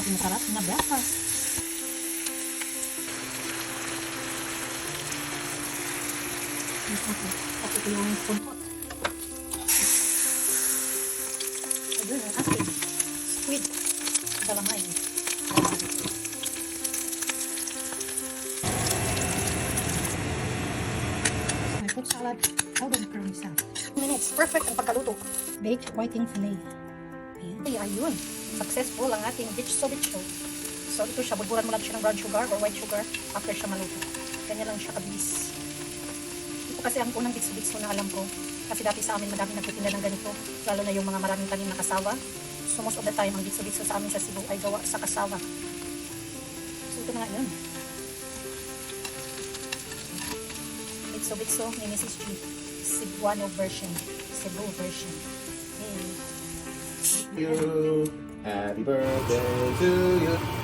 ating masarap na breakfast. Tapos ito yung puntot. Ito yung ating squid. Dalamay. My fruit salad. Powdered curry salad. 2 minutes. Perfect ang pagkaluto. Baked whiting fillet. Ayan. Ayun. Successful ang ating bitso. So ito siya. Bulburan mo lang siya ng brown sugar or white sugar after siya maluto. Ganyan lang siya kabilis. Ito kasi ang unang bitso na alam ko. Kasi dati sa amin madami nagtitinda ng ganito. Lalo na yung mga maraming tanim na kasawa. So most of the time, ang bitso sa amin sa Cebu ay gawa sa kasawa. So ito na nga yun. Bitso ni Mrs. G. Cebuano version. Cebu version. Hey. You. Happy birthday to you.